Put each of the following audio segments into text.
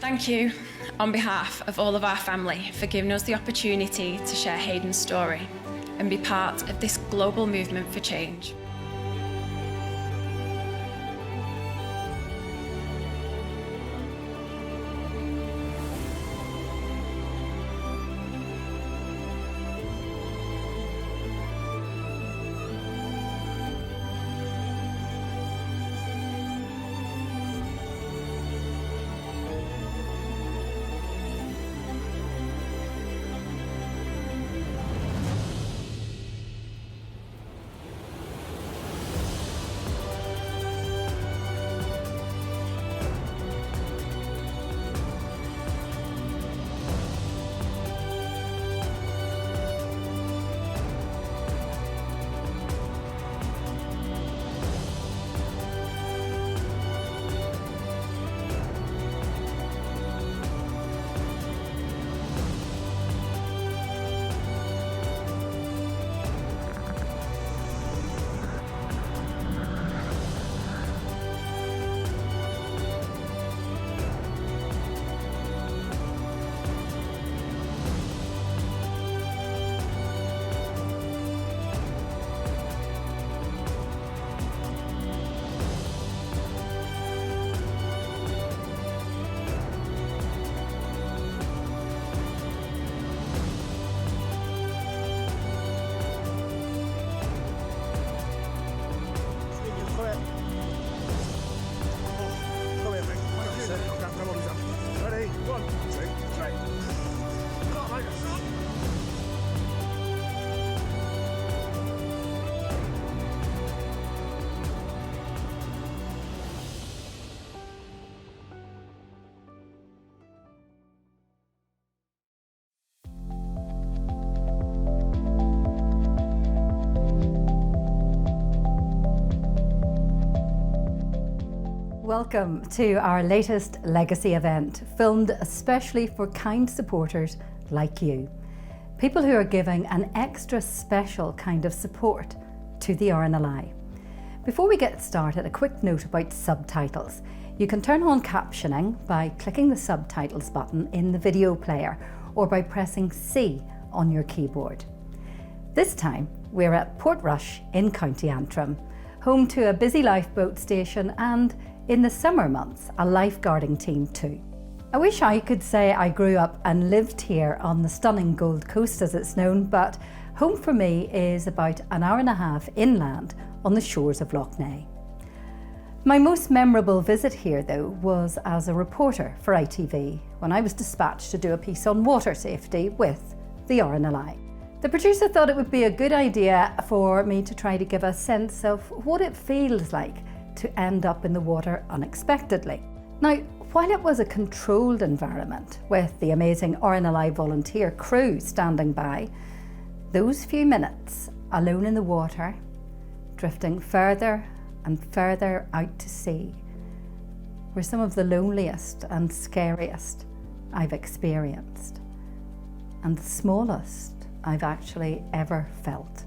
Thank you, on behalf of all of our family, for giving us the opportunity to share Hayden's story and be part of this global movement for change. Welcome to our latest Legacy event, filmed especially for kind supporters like you. People who are giving an extra special kind of support to the RNLI. Before we get started, a quick note about subtitles. You can turn on captioning by clicking the subtitles button in the video player or by pressing C on your keyboard. This time we're at Portrush in County Antrim, home to a busy lifeboat station and, in the summer months, a lifeguarding team too. I wish I could say I grew up and lived here on the stunning Gold Coast as it's known, but home for me is about an hour and a half inland on the shores of Lough Neagh. My most memorable visit here though was as a reporter for ITV when I was dispatched to do a piece on water safety with the RNLI. The producer thought it would be a good idea for me to try to give a sense of what it feels like to end up in the water unexpectedly. Now, while it was a controlled environment with the amazing RNLI volunteer crew standing by, those few minutes alone in the water, drifting further and further out to sea, were some of the loneliest and scariest I've experienced, and the smallest I've actually ever felt.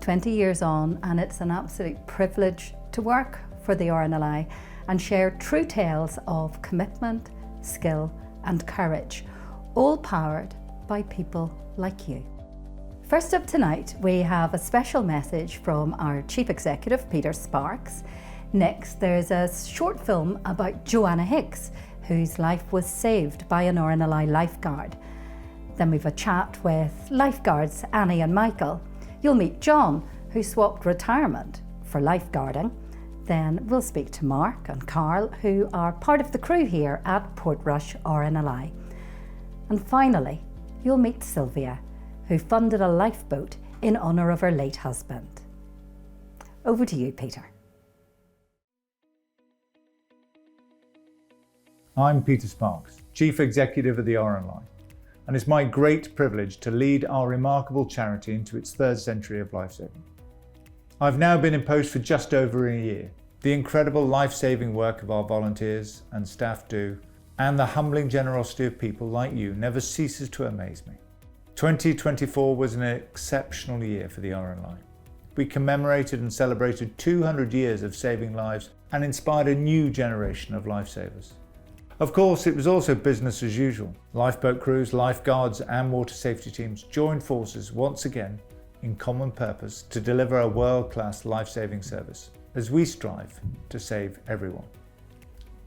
20 years on, and it's an absolute privilege to work for the RNLI and share true tales of commitment, skill and courage, all powered by people like you. First up tonight, we have a special message from our Chief Executive, Peter Sparks. Next, there's a short film about Joanna Hicks, whose life was saved by an RNLI lifeguard. Then we've a chat with lifeguards Annie and Michael. You'll meet John, who swapped retirement for lifeguarding. Then we'll speak to Mark and Karl, who are part of the crew here at Portrush RNLI. And finally, you'll meet Sylvia, who funded a lifeboat in honour of her late husband. Over to you, Peter. I'm Peter Sparks, Chief Executive of the RNLI, and it's my great privilege to lead our remarkable charity into its third century of lifesaving. I've now been in post for just over a year. The incredible life-saving work of our volunteers and staff do, and the humbling generosity of people like you never ceases to amaze me. 2024 was an exceptional year for the RNLI. We commemorated and celebrated 200 years of saving lives and inspired a new generation of lifesavers. Of course, it was also business as usual. Lifeboat crews, lifeguards and water safety teams joined forces once again in common purpose to deliver a world-class life-saving service as we strive to save everyone.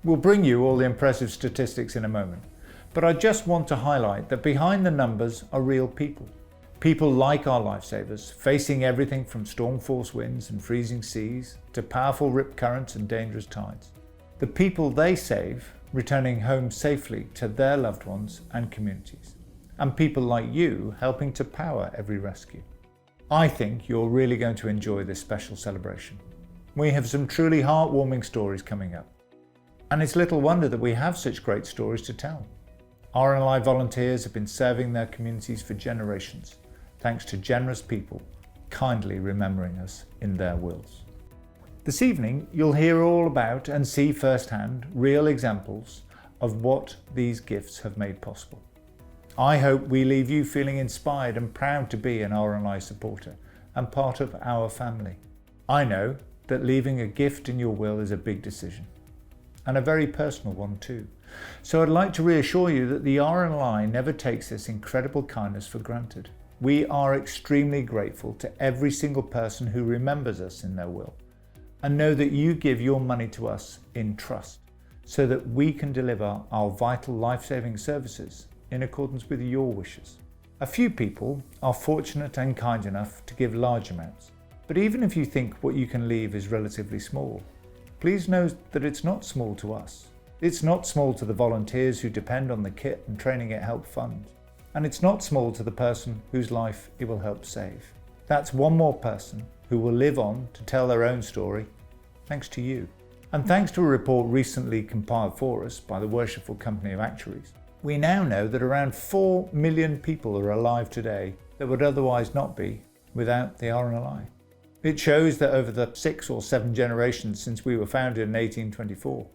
We'll bring you all the impressive statistics in a moment, but I just want to highlight that behind the numbers are real people. People like our lifesavers, facing everything from storm force winds and freezing seas to powerful rip currents and dangerous tides. The people they save returning home safely to their loved ones and communities, and people like you helping to power every rescue. I think you're really going to enjoy this special celebration. We have some truly heartwarming stories coming up, and it's little wonder that we have such great stories to tell. RNLI volunteers have been serving their communities for generations, thanks to generous people kindly remembering us in their wills. This evening, you'll hear all about and see firsthand real examples of what these gifts have made possible. I hope we leave you feeling inspired and proud to be an RNLI supporter and part of our family. I know that leaving a gift in your will is a big decision, and a very personal one too. So I'd like to reassure you that the RNLI never takes this incredible kindness for granted. We are extremely grateful to every single person who remembers us in their will, and know that you give your money to us in trust so that we can deliver our vital life-saving services in accordance with your wishes. A few people are fortunate and kind enough to give large amounts, but even if you think what you can leave is relatively small, please know that it's not small to us. It's not small to the volunteers who depend on the kit and training it helped fund, and it's not small to the person whose life it will help save. That's one more person who will live on to tell their own story, thanks to you. And thanks to a report recently compiled for us by the Worshipful Company of Actuaries, we now know that around 4 million people are alive today that would otherwise not be without the RNLI. It shows that over the 6 or 7 generations since we were founded in 1824,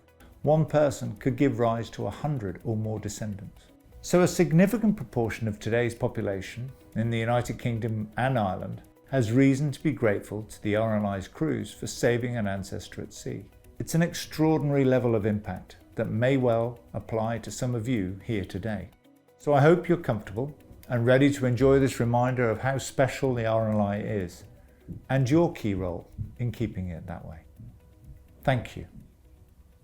one person could give rise to 100 or more descendants. So a significant proportion of today's population in the United Kingdom and Ireland has reason to be grateful to the RNLI's crews for saving an ancestor at sea. It's an extraordinary level of impact that may well apply to some of you here today. So I hope you're comfortable and ready to enjoy this reminder of how special the RNLI is and your key role in keeping it that way. Thank you.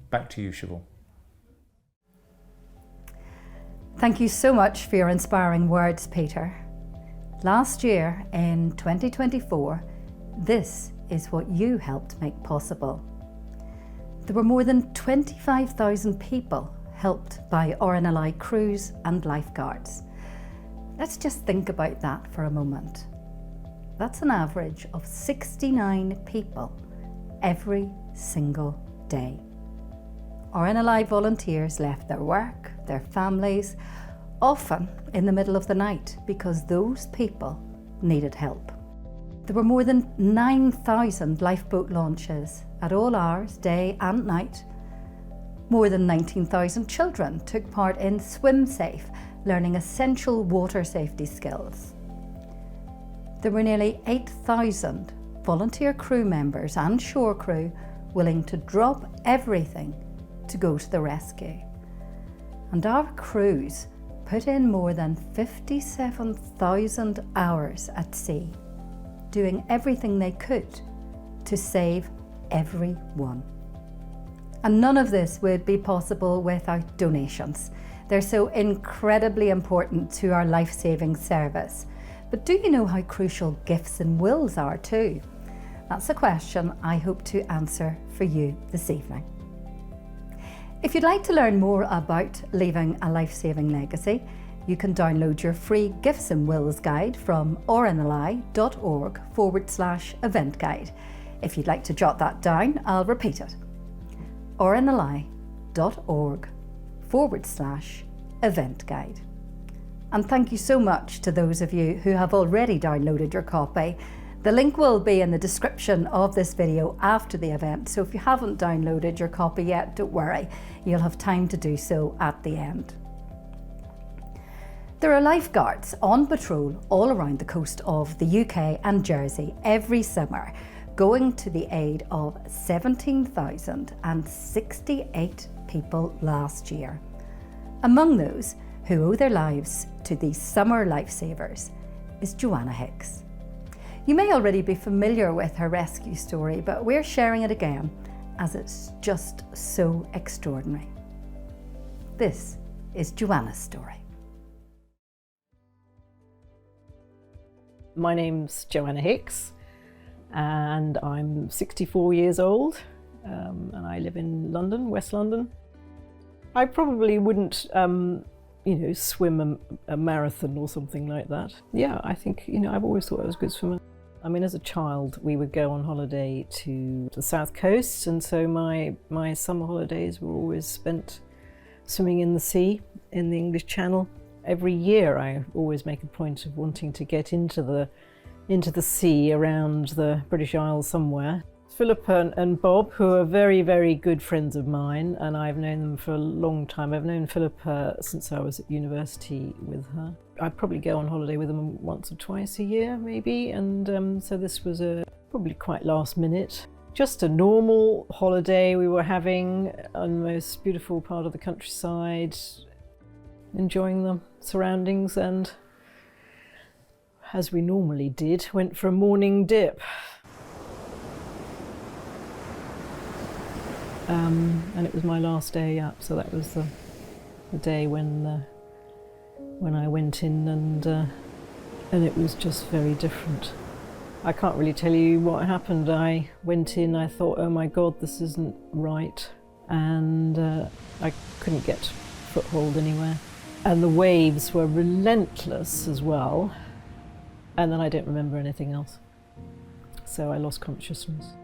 Back to you, Siobhan. Thank you so much for your inspiring words, Peter. Last year, in 2024, this is what you helped make possible. There were more than 25,000 people helped by RNLI crews and lifeguards. Let's just think about that for a moment. That's an average of 69 people every single day. RNLI volunteers left their work, their families, often in the middle of the night because those people needed help. There were more than 9,000 lifeboat launches at all hours, day and night. More than 19,000 children took part in Swim Safe, learning essential water safety skills. There were nearly 8,000 volunteer crew members and shore crew willing to drop everything to go to the rescue. And our crews put in more than 57,000 hours at sea, doing everything they could to save everyone. And none of this would be possible without donations. They're so incredibly important to our life-saving service. But do you know how crucial gifts and wills are too? That's a question I hope to answer for you this evening. If you'd like to learn more about leaving a life-saving legacy, you can download your free Gifts and Wills guide from rnli.org/event guide. If you'd like to jot that down, I'll repeat it. rnli.org/event guide. And thank you so much to those of you who have already downloaded your copy. The link will be in the description of this video after the event, so if you haven't downloaded your copy yet, don't worry, you'll have time to do so at the end. There are lifeguards on patrol all around the coast of the UK and Jersey every summer, going to the aid of 17,068 people last year. Among those who owe their lives to these summer lifesavers is Joanna Hicks. You may already be familiar with her rescue story, but we're sharing it again as it's just so extraordinary. This is Joanna's story. My name's Joanna Hicks and I'm 64 years old and I live in London, West London. I probably wouldn't swim a marathon or something like that. Yeah, I think, I've always thought I was a good swimmer. I mean, as a child, we would go on holiday to the south coast, and so my summer holidays were always spent swimming in the sea, in the English Channel. Every year I always make a point of wanting to get into the sea around the British Isles somewhere. Philippa and Bob, who are very, very good friends of mine, and I've known them for a long time. I've known Philippa since I was at university with her. I'd probably go on holiday with them once or twice a year, maybe, and so this was probably quite last minute. Just a normal holiday we were having on the most beautiful part of the countryside, enjoying the surroundings, and as we normally did, went for a morning dip. And it was my last day up, so that was the day when I went in, and it was just very different. I can't really tell you what happened. I went in, I thought, oh my God, this isn't right, and I couldn't get foothold anywhere. And the waves were relentless as well, and then I don't remember anything else. So I lost consciousness.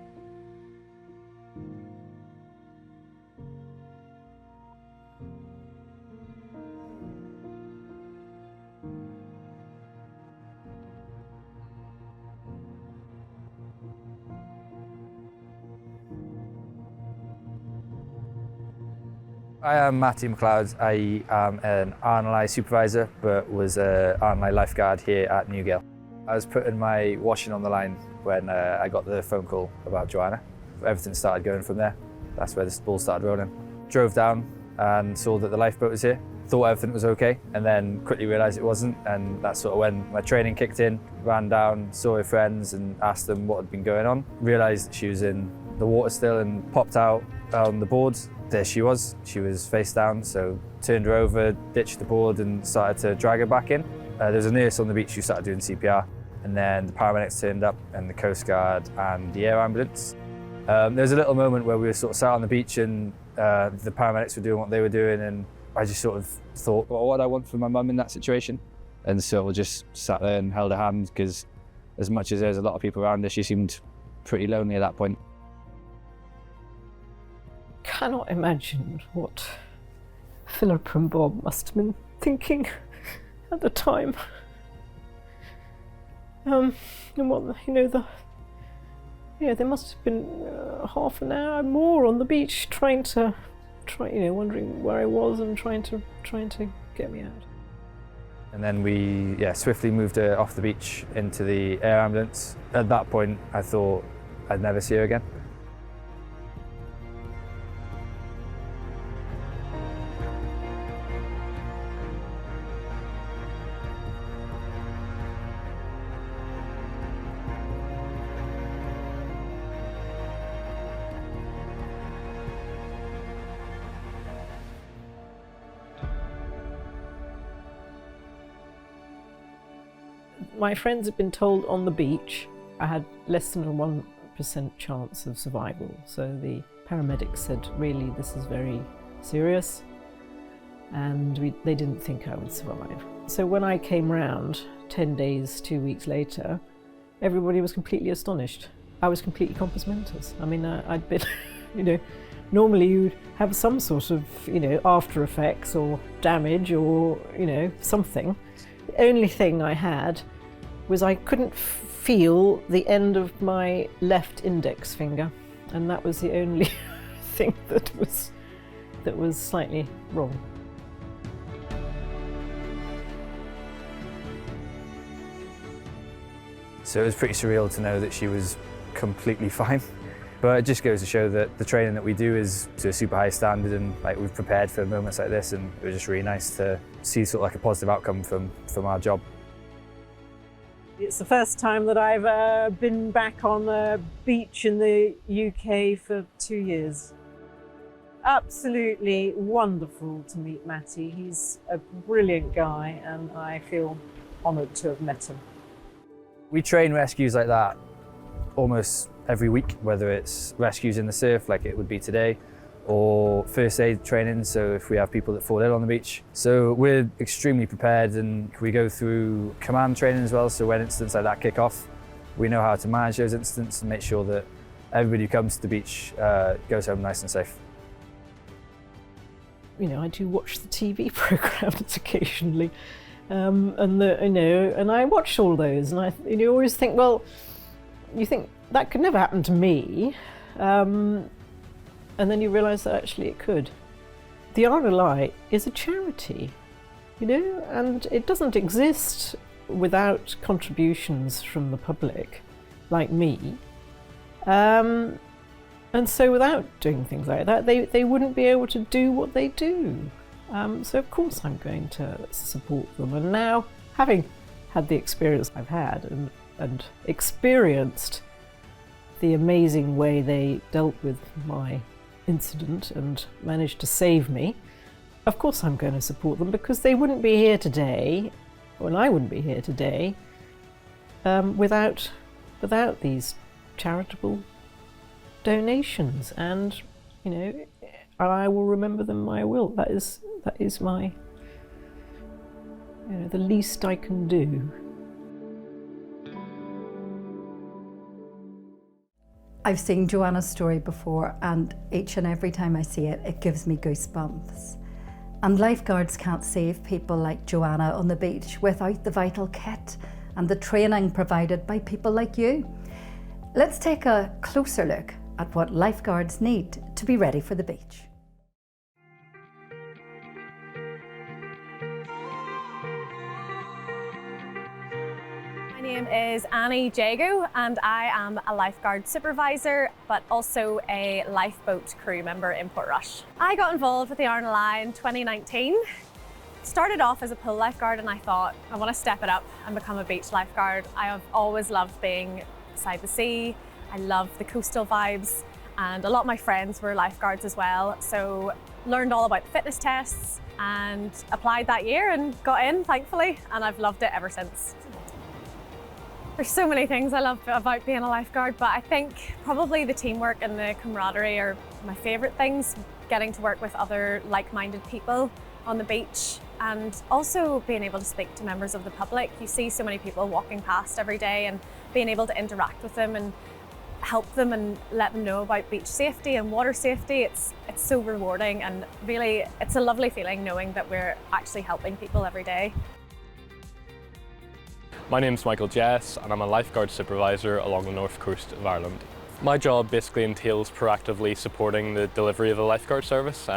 I am Matthew McLeod. I am an RNLI supervisor, but was an RNLI lifeguard here at Newgale. I was putting my washing on the line when I got the phone call about Joanna. Everything started going from there. That's where the ball started rolling. Drove down and saw that the lifeboat was here. Thought everything was okay, and then quickly realised it wasn't, and that's sort of when my training kicked in. Ran down, saw her friends and asked them what had been going on. Realised that she was in the water still and popped out on the boards. There she was face down, so turned her over, ditched the board and started to drag her back in. There was a nurse on the beach who started doing CPR, and then the paramedics turned up and the Coast Guard and the air ambulance. There was a little moment where we were sort of sat on the beach and the paramedics were doing what they were doing, and I just sort of thought, well, what would I want for my mum in that situation? And so we just sat there and held her hand, because as much as there's a lot of people around her, she seemed pretty lonely at that point. Cannot imagine what Philip and Bob must have been thinking at the time. And what, they must have been half an hour more on the beach wondering where I was and trying to get me out. And then we swiftly moved her off the beach into the air ambulance. At that point, I thought I'd never see her again. My friends had been told on the beach I had less than a 1% chance of survival, so the paramedics said, really, this is very serious, and they didn't think I would survive. So when I came round 10 days, 2 weeks later, everybody was completely astonished. I was completely compos mentis. I mean, I'd been, normally you'd have some sort of, after effects or damage or, something. The only thing I had was I couldn't feel the end of my left index finger, and that was the only thing that was slightly wrong. So it was pretty surreal to know that she was completely fine. But it just goes to show that the training that we do is to a super high standard, and like we've prepared for moments like this, and it was just really nice to see sort of like a positive outcome from our job. It's the first time that I've been back on the beach in the UK for 2 years. Absolutely wonderful to meet Matty. He's a brilliant guy and I feel honoured to have met him. We train rescues like that almost every week, whether it's rescues in the surf like it would be today, or first aid training, so if we have people that fall ill on the beach. So we're extremely prepared, and we go through command training as well, so when incidents like that kick off, we know how to manage those incidents and make sure that everybody who comes to the beach goes home nice and safe. You know, I do watch the TV programmes occasionally, and I watch all those, and you always think, well, you think that could never happen to me, and then you realise that actually it could. The RNLI is a charity, you know, and it doesn't exist without contributions from the public, like me. And so without doing things like that, they wouldn't be able to do what they do. So of course I'm going to support them. And now, having had the experience I've had and experienced the amazing way they dealt with my incident and managed to save me, of course I'm going to support them, because they wouldn't be here today, and I wouldn't be here today, without these charitable donations. And you know, I will remember them. I will. That is my, you know, the least I can do. I've seen Joanna's story before, and each and every time I see it, it gives me goosebumps. And lifeguards can't save people like Joanna on the beach without the vital kit and the training provided by people like you. Let's take a closer look at what lifeguards need to be ready for the beach. My name is Annie Jagoe, and I am a lifeguard supervisor, but also a lifeboat crew member in Portrush. I got involved with the RNLI in 2019. Started off as a pool lifeguard, and I thought, I want to step it up and become a beach lifeguard. I have always loved being beside the sea. I love the coastal vibes, and a lot of my friends were lifeguards as well. So learned all about the fitness tests and applied that year and got in, thankfully, and I've loved it ever since. There's so many things I love about being a lifeguard, but I think probably the teamwork and the camaraderie are my favourite things. Getting to work with other like-minded people on the beach, and also being able to speak to members of the public. You see so many people walking past every day, and being able to interact with them and help them and let them know about beach safety and water safety. It's so rewarding, and really it's a lovely feeling knowing that we're actually helping people every day. My name's Jess, and I'm a lifeguard supervisor along the north coast of Ireland. My job basically entails proactively supporting the delivery of a lifeguard service,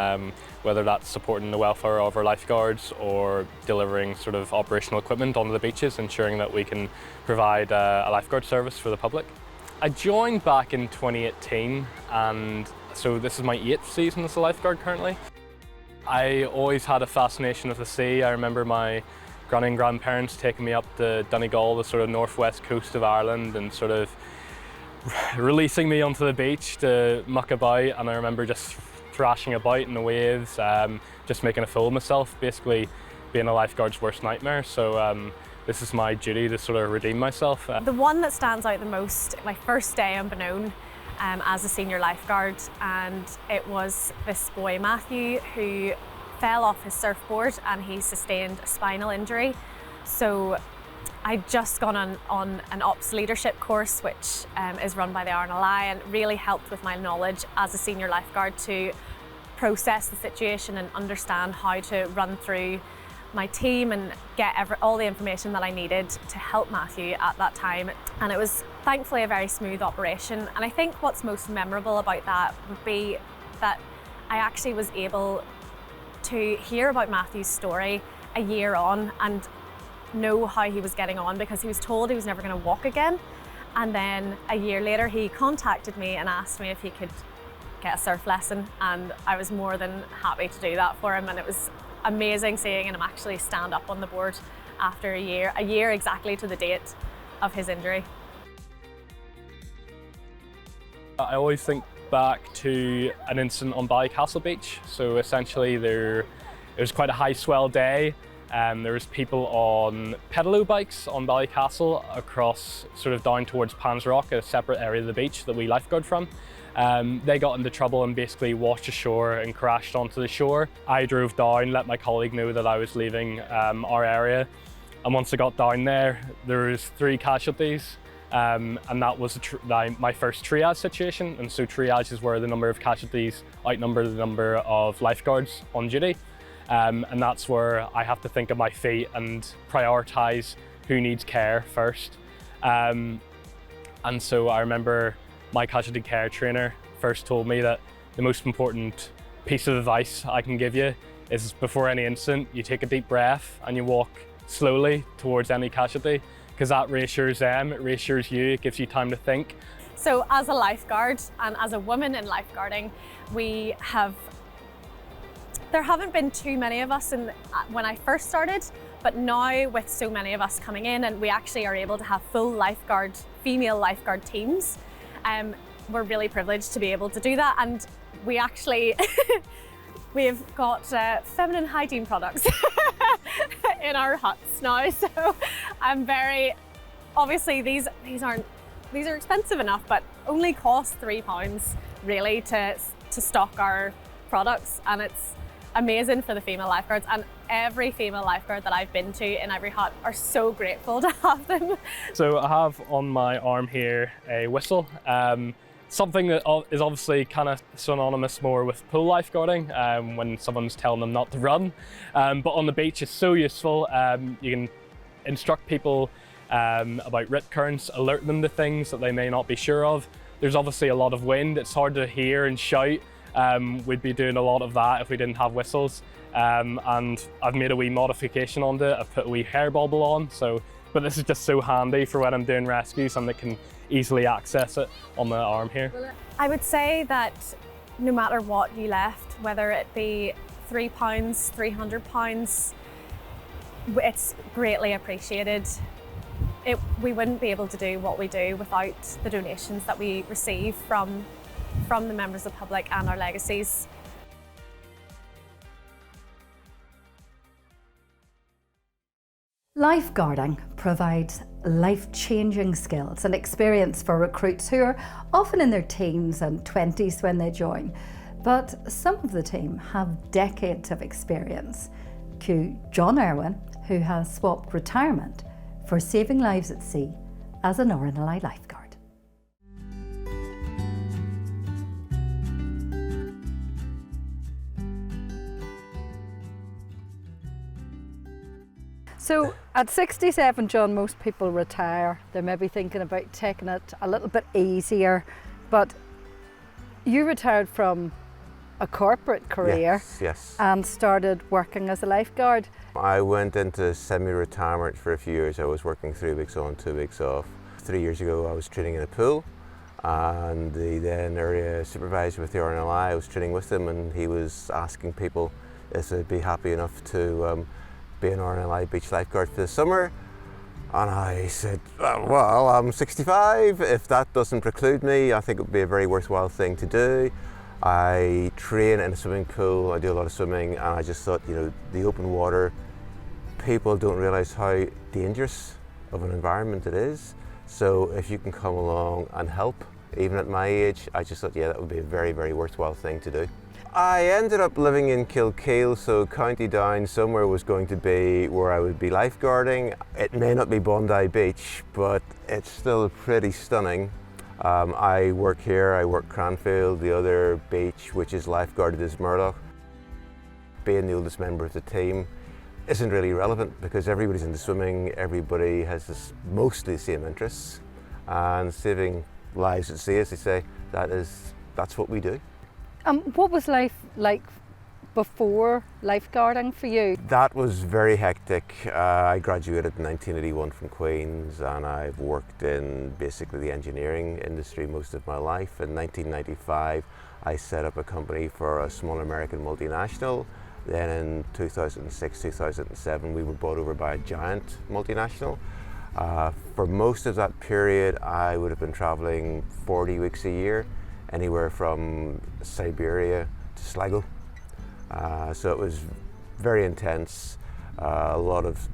whether that's supporting the welfare of our lifeguards or delivering sort of operational equipment onto the beaches, ensuring that we can provide a lifeguard service for the public. I joined back in 2018, and so this is my 8th season as a lifeguard currently. I always had a fascination with the sea. I remember my granny and grandparents taking me up to Donegal, the sort of northwest coast of Ireland, and sort of releasing me onto the beach to muck about, and I remember just thrashing about in the waves, just making a fool of myself, basically being a lifeguard's worst nightmare. So this is my duty to sort of redeem myself. The one that stands out the most, my first day on Benone as a senior lifeguard, and it was this boy Matthew who fell off his surfboard and he sustained a spinal injury. So I'd just gone on an ops leadership course, which is run by the RNLI, and really helped with my knowledge as a senior lifeguard to process the situation and understand how to run through my team and get all the information that I needed to help Matthew at that time. And it was thankfully a very smooth operation. And I think what's most memorable about that would be that I actually was able to hear about Matthew's story a year on and know how he was getting on, because he was told he was never going to walk again. And then a year later, he contacted me and asked me if he could get a surf lesson, and I was more than happy to do that for him, and it was amazing seeing him actually stand up on the board after a year exactly to the date of his injury. I always think back to an incident on Ballycastle Beach. So essentially it was quite a high swell day. There was people on pedalo bikes on Ballycastle across sort of down towards Pans Rock, a separate area of the beach that we lifeguard from. They got into trouble and basically washed ashore and crashed onto the shore. I drove down, let my colleague know that I was leaving our area. And once I got down there was 3 casualties. And that was my first triage situation. And so triage is where the number of casualties outnumber the number of lifeguards on duty. And that's where I have to think on my feet and prioritise who needs care first. And so I remember my casualty care trainer first told me that the most important piece of advice I can give you is before any incident, you take a deep breath and you walk slowly towards any casualty, because that reassures them, it reassures you, it gives you time to think. So as a lifeguard and as a woman in lifeguarding, there haven't been too many of us when I first started, but now with so many of us coming in and we actually are able to have full female lifeguard teams, we're really privileged to be able to do that. And we actually, we've got feminine hygiene products in our huts now. So I'm obviously these are expensive enough, but only cost £3 really to stock our products. And it's amazing for the female lifeguards, and every female lifeguard that I've been to in every hut are so grateful to have them. So I have on my arm here a whistle, something that is obviously kind of synonymous more with pool lifeguarding, when someone's telling them not to run, but on the beach it's so useful. You can instruct people about rip currents, alert them to things that they may not be sure of. There's obviously a lot of wind, it's hard to hear and shout. We'd be doing a lot of that if we didn't have whistles, and I've made a wee modification on it. I've put a wee hair bobble on, but this is just so handy for when I'm doing rescues and they can easily access it on the arm here. I would say that no matter what you left, whether it be £3, £300, it's greatly appreciated. We wouldn't be able to do what we do without the donations that we receive from the members of the public and our legacies. Lifeguarding provides life-changing skills and experience for recruits who are often in their teens and 20s when they join. But some of the team have decades of experience. Cue John Irwin, who has swapped retirement for saving lives at sea as an RNLI lifeguard. So at 67, John, most people retire. They're maybe thinking about taking it a little bit easier, but you retired from a corporate career. Yes. And started working as a lifeguard. I went into semi-retirement for a few years. I was working 3 weeks on, 2 weeks off. 3 years ago I was training in a pool, and the then area supervisor with the RNLI, I was training with him, and he was asking people if they'd be happy enough to be an RNLI beach lifeguard for the summer. And I said, well, I'm 65. If that doesn't preclude me, I think it would be a very worthwhile thing to do. I train in a swimming pool, I do a lot of swimming, and I just thought, the open water, people don't realise how dangerous of an environment it is. So if you can come along and help, even at my age, I just thought, yeah, that would be a very, very worthwhile thing to do. I ended up living in Kilkeel, so County Down somewhere was going to be where I would be lifeguarding. It may not be Bondi Beach, but it's still pretty stunning. I work here, I work Cranfield, the other beach which is lifeguarded is Murlough. Being the oldest member of the team isn't really relevant because everybody's into swimming, everybody has mostly the same interests, and saving lives at sea, as they say, that's what we do. What was life like before lifeguarding for you? That was very hectic. I graduated in 1981 from Queen's, and I've worked in basically the engineering industry most of my life. In 1995 I set up a company for a small American multinational. Then in 2006, 2007 we were bought over by a giant multinational. For most of that period I would have been travelling 40 weeks a year, anywhere from Siberia to Sligo. So it was very intense, a lot of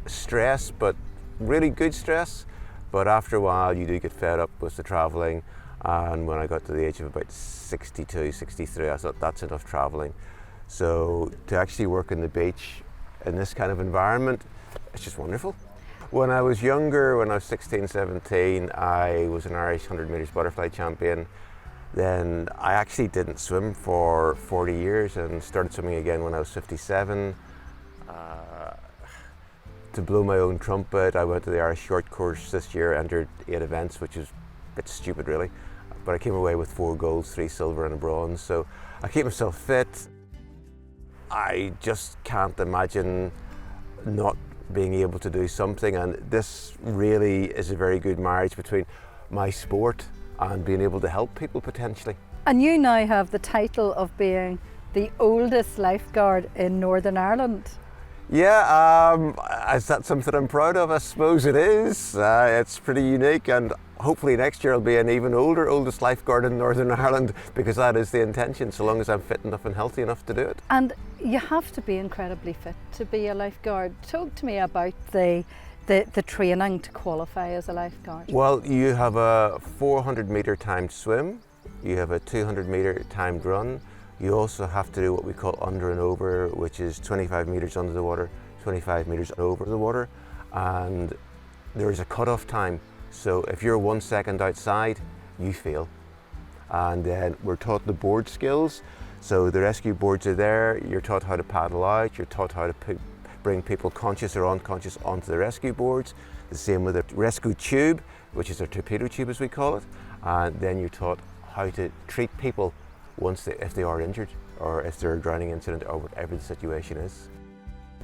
stress, but really good stress. But after a while you do get fed up with the travelling, and when I got to the age of about 62, 63, I thought that's enough travelling. So to actually work on the beach in this kind of environment, it's just wonderful. When I was younger, when I was 16, 17, I was an Irish 100 metres butterfly champion. Then I actually didn't swim for 40 years and started swimming again when I was 57. To blow my own trumpet, I went to the Irish short course this year, entered 8 events, which is a bit stupid really. But I came away with 4 golds, 3 silver and a bronze, so I keep myself fit. I just can't imagine not being able to do something, and this really is a very good marriage between my sport and being able to help people potentially. And you now have the title of being the oldest lifeguard in Northern Ireland. Yeah, is that something I'm proud of? I suppose it is. It's pretty unique, and hopefully next year I'll be an even oldest lifeguard in Northern Ireland, because that is the intention, so long as I'm fit enough and healthy enough to do it. And you have to be incredibly fit to be a lifeguard. Talk to me about the training to qualify as a lifeguard. Well, you have a 400 metre timed swim, you have a 200 metre timed run, you also have to do what we call under and over, which is 25 metres under the water, 25 metres over the water, and there's a cut-off time. So if you're 1 second outside, you fail. And then we're taught the board skills. So the rescue boards are there, you're taught how to paddle out, you're taught how to bring people conscious or unconscious onto the rescue boards. The same with the rescue tube, which is a torpedo tube as we call it. And then you're taught how to treat people if they are injured, or if they're a drowning incident, or whatever the situation is.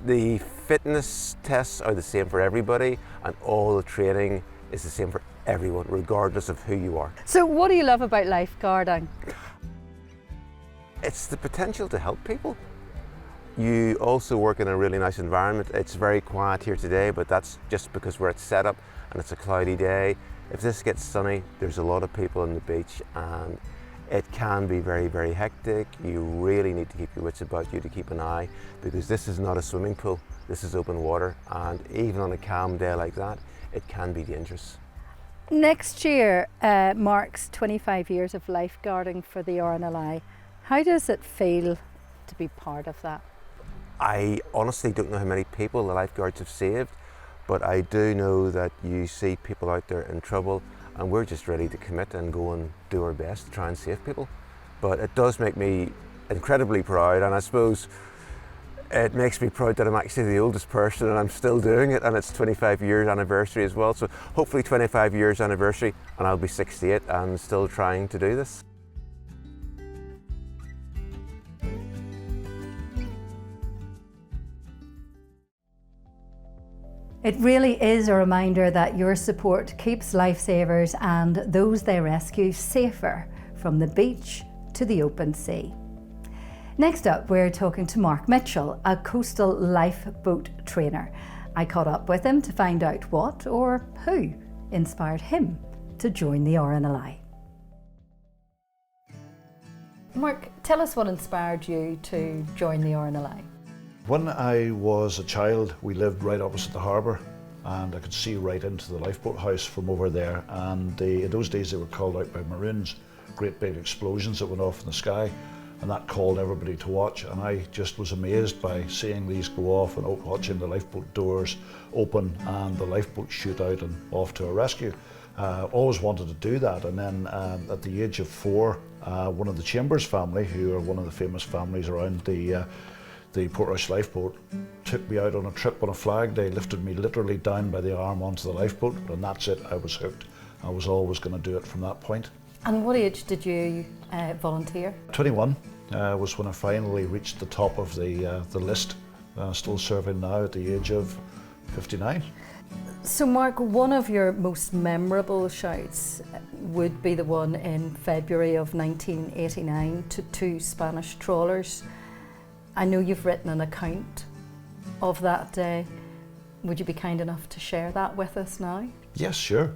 The fitness tests are the same for everybody, and all the training is the same for everyone, regardless of who you are. So what do you love about lifeguarding? It's the potential to help people. You also work in a really nice environment. It's very quiet here today, but that's just because we're at setup and it's a cloudy day. If this gets sunny, there's a lot of people on the beach, and it can be very, very hectic. You really need to keep your wits about you to keep an eye, because this is not a swimming pool, this is open water, and even on a calm day like that, it can be dangerous. Next year marks 25 years of lifeguarding for the RNLI. How does it feel to be part of that? I honestly don't know how many people the lifeguards have saved, but I do know that you see people out there in trouble, and we're just ready to commit and go and do our best to try and save people. But it does make me incredibly proud, and I suppose it makes me proud that I'm actually the oldest person and I'm still doing it, and it's 25 years anniversary as well. So hopefully 25 years anniversary and I'll be 68 and still trying to do this. It really is a reminder that your support keeps lifesavers and those they rescue safer from the beach to the open sea. Next up, we're talking to Mark Mitchell, a coastal lifeboat trainer. I caught up with him to find out what or who inspired him to join the RNLI. Mark, tell us what inspired you to join the RNLI. When I was a child, we lived right opposite the harbour, and I could see right into the lifeboat house from over there, and in those days they were called out by Maroons, great big explosions that went off in the sky, and that called everybody to watch, and I just was amazed by seeing these go off and watching the lifeboat doors open and the lifeboat shoot out and off to a rescue. Always wanted to do that, and then at the age of 4, one of the Chambers family, who are one of the famous families around the Portrush lifeboat, took me out on a trip on a flag. They lifted me literally down by the arm onto the lifeboat, and that's it, I was hooked. I was always going to do it from that point. And what age did you volunteer? 21. was when I finally reached the top of the list. Still serving now at the age of 59. So Mark, one of your most memorable shouts would be the one in February of 1989 to 2 Spanish trawlers. I know you've written an account of that day. Would you be kind enough to share that with us now? Yes, sure.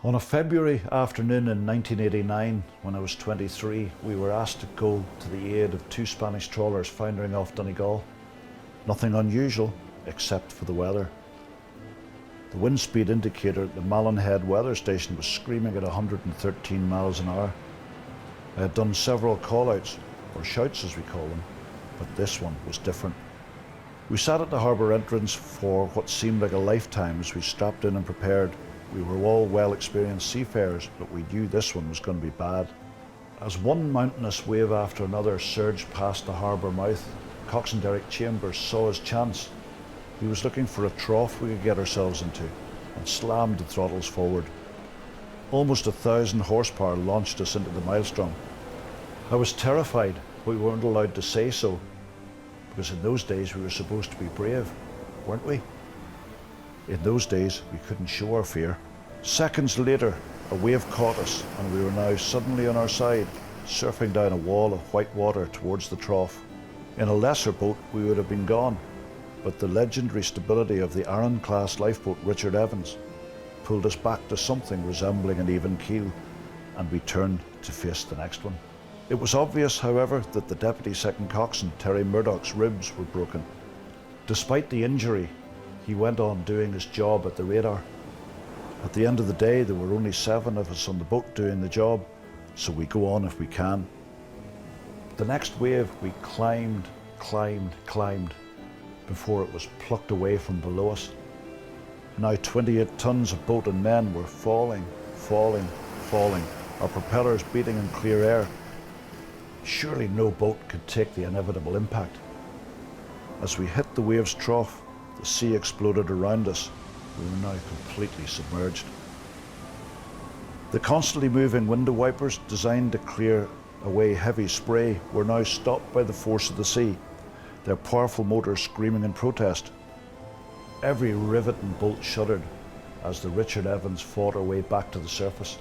On a February afternoon in 1989, when I was 23, we were asked to go to the aid of 2 Spanish trawlers foundering off Donegal. Nothing unusual, except for the weather. The wind speed indicator at the Malin Head weather station was screaming at 113 miles an hour. I had done several call-outs, or shouts as we call them, but this one was different. We sat at the harbour entrance for what seemed like a lifetime as we strapped in and prepared. We were all well-experienced seafarers, but we knew this one was going to be bad. As one mountainous wave after another surged past the harbour mouth, Coxswain Derek Chambers saw his chance. He was looking for a trough we could get ourselves into and slammed the throttles forward. Almost 1,000 horsepower launched us into the maelstrom. I was terrified, but we weren't allowed to say so, because in those days we were supposed to be brave, weren't we? In those days, we couldn't show our fear. Seconds later, a wave caught us, and we were now suddenly on our side, surfing down a wall of white water towards the trough. In a lesser boat, we would have been gone, but the legendary stability of the Irwin-class lifeboat Richard Evans pulled us back to something resembling an even keel, and we turned to face the next one. It was obvious, however, that the Deputy Second Coxswain, Terry Murdoch's ribs were broken. Despite the injury, he went on doing his job at the radar. At the end of the day, there were only 7 of us on the boat doing the job, so we go on if we can. The next wave, we climbed, before it was plucked away from below us. Now 28 tons of boat and men were falling, our propellers beating in clear air. Surely no boat could take the inevitable impact. As we hit the wave's trough, the sea exploded around us. We were now completely submerged. The constantly moving window wipers, designed to clear away heavy spray, were now stopped by the force of the sea, their powerful motors screaming in protest. Every rivet and bolt shuddered as the Richard Evans fought her way back to the surface.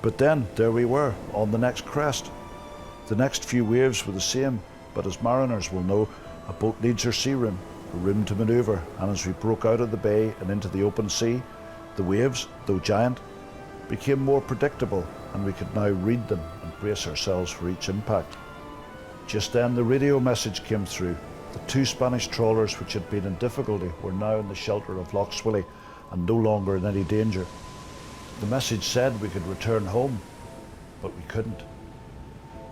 But then, there we were, on the next crest. The next few waves were the same, but as mariners will know, a boat needs her sea room, a room to manoeuvre, and as we broke out of the bay and into the open sea, the waves, though giant, became more predictable, and we could now read them and brace ourselves for each impact. Just then the radio message came through. The 2 Spanish trawlers which had been in difficulty were now in the shelter of Loch Swilly and no longer in any danger. The message said we could return home, but we couldn't.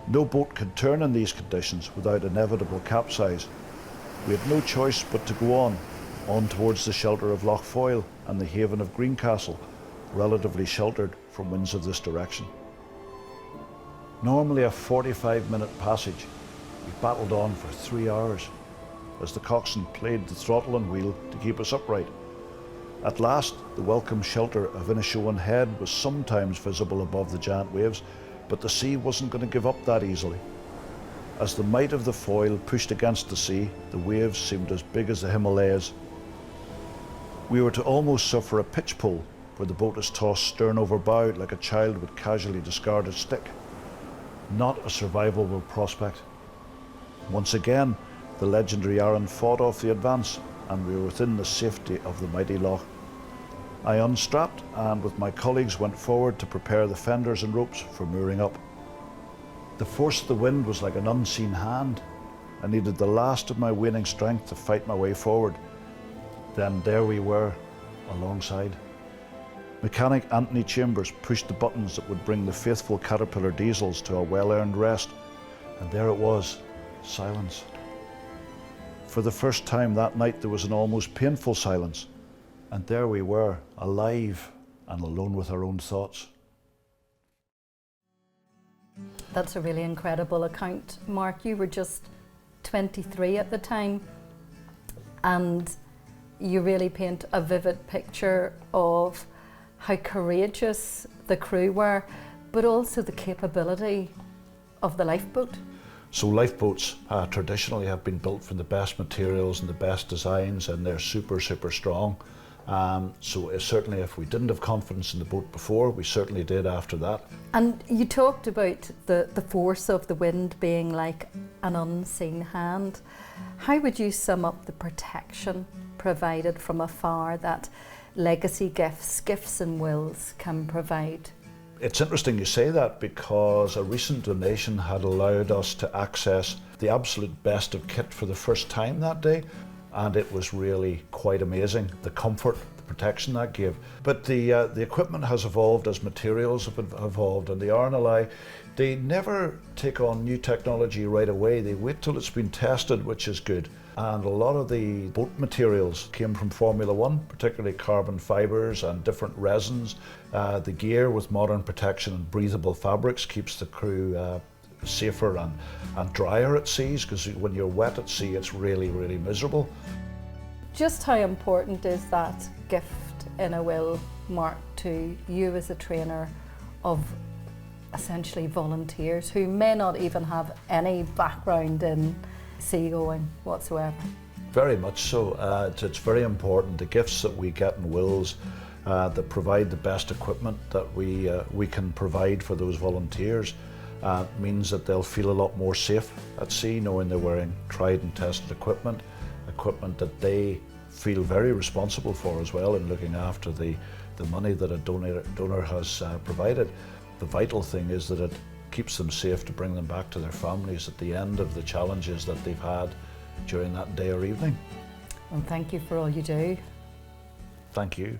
No boat could turn in these conditions without inevitable capsize. We had no choice but to go on towards the shelter of Loch Foyle and the haven of Greencastle, relatively sheltered from winds of this direction. Normally a 45-minute passage, we battled on for 3 hours as the coxswain played the throttle and wheel to keep us upright. At last, the welcome shelter of Inishowen Head was sometimes visible above the giant waves, but the sea wasn't going to give up that easily. As the might of the foil pushed against the sea, the waves seemed as big as the Himalayas. We were to almost suffer a pitch pull, where the boat is tossed stern over bow like a child would casually discard a stick. Not a survivable prospect. Once again, the legendary Arran fought off the advance, and we were within the safety of the mighty loch. I unstrapped and with my colleagues went forward to prepare the fenders and ropes for mooring up. The force of the wind was like an unseen hand. I needed the last of my waning strength to fight my way forward. Then there we were, alongside. Mechanic Anthony Chambers pushed the buttons that would bring the faithful Caterpillar diesels to a well-earned rest, and there it was, silence. For the first time that night there was an almost painful silence, and there we were, alive and alone with our own thoughts. That's a really incredible account. Mark, you were just 23 at the time, and you really paint a vivid picture of how courageous the crew were, but also the capability of the lifeboat? So lifeboats traditionally have been built from the best materials and the best designs, and they're super strong. So certainly if we didn't have confidence in the boat before, we certainly did after that. And you talked about the force of the wind being like an unseen hand. How would you sum up the protection provided from afar that legacy gifts and wills can provide? It's interesting you say that, because a recent donation had allowed us to access the absolute best of kit for the first time that day, and it was really quite amazing, the comfort, the protection that gave. But the equipment has evolved as materials have evolved, and the RNLI, they never take on new technology right away. They wait till it's been tested, which is good. And a lot of the boat materials came from Formula One, particularly carbon fibres and different resins. The gear with modern protection and breathable fabrics keeps the crew safer and drier at seas, because when you're wet at sea, it's really miserable. Just how important is that gift in a will, Mark, to you as a trainer of essentially volunteers who may not even have any background in seagoing whatsoever? Very much so. It's very important. The gifts that we get in wills that provide the best equipment that we can provide for those volunteers means that they'll feel a lot more safe at sea, knowing they're wearing tried and tested equipment that they feel very responsible for as well, in looking after the money that a donor has provided. The vital thing is that it keeps them safe to bring them back to their families at the end of the challenges that they've had during that day or evening. And thank you for all you do. Thank you.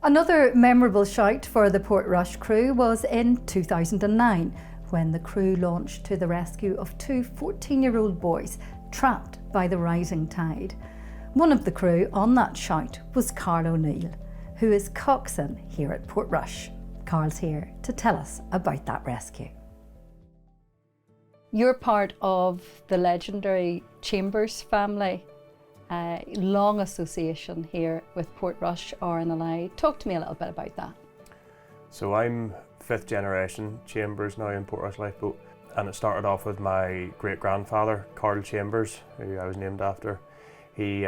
Another memorable shout for the Portrush crew was in 2009, when the crew launched to the rescue of two 14-year-old boys trapped by the rising tide. One of the crew on that shout was Karl O'Neill, who is Coxswain here at Portrush. Karl's here to tell us about that rescue. You're part of the legendary Chambers family, long association here with Portrush RNLI. Talk to me a little bit about that. So I'm 5th generation Chambers now in Portrush Lifeboat, and it started off with my great-grandfather, Karl Chambers, who I was named after. He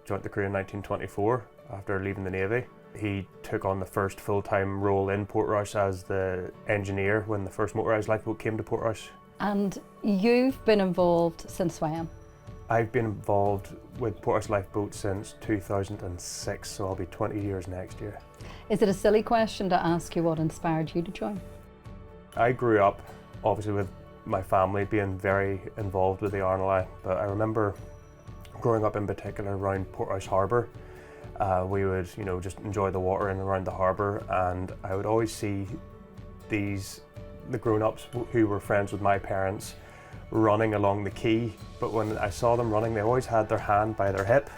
joined the crew in 1924 after leaving the Navy. He took on the first full-time role in Portrush as the engineer when the first motorised lifeboat came to Portrush. And you've been involved since when? I've been involved with Portrush Lifeboat since 2006, so I'll be 20 years next year. Is it a silly question to ask you what inspired you to join? I grew up, obviously, with my family being very involved with the RNLI, but I remember growing up in particular around Portrush Harbour. We would, just enjoy the water in and around the harbour, and I would always see the grown-ups who were friends with my parents running along the quay, but when I saw them running, they always had their hand by their hip,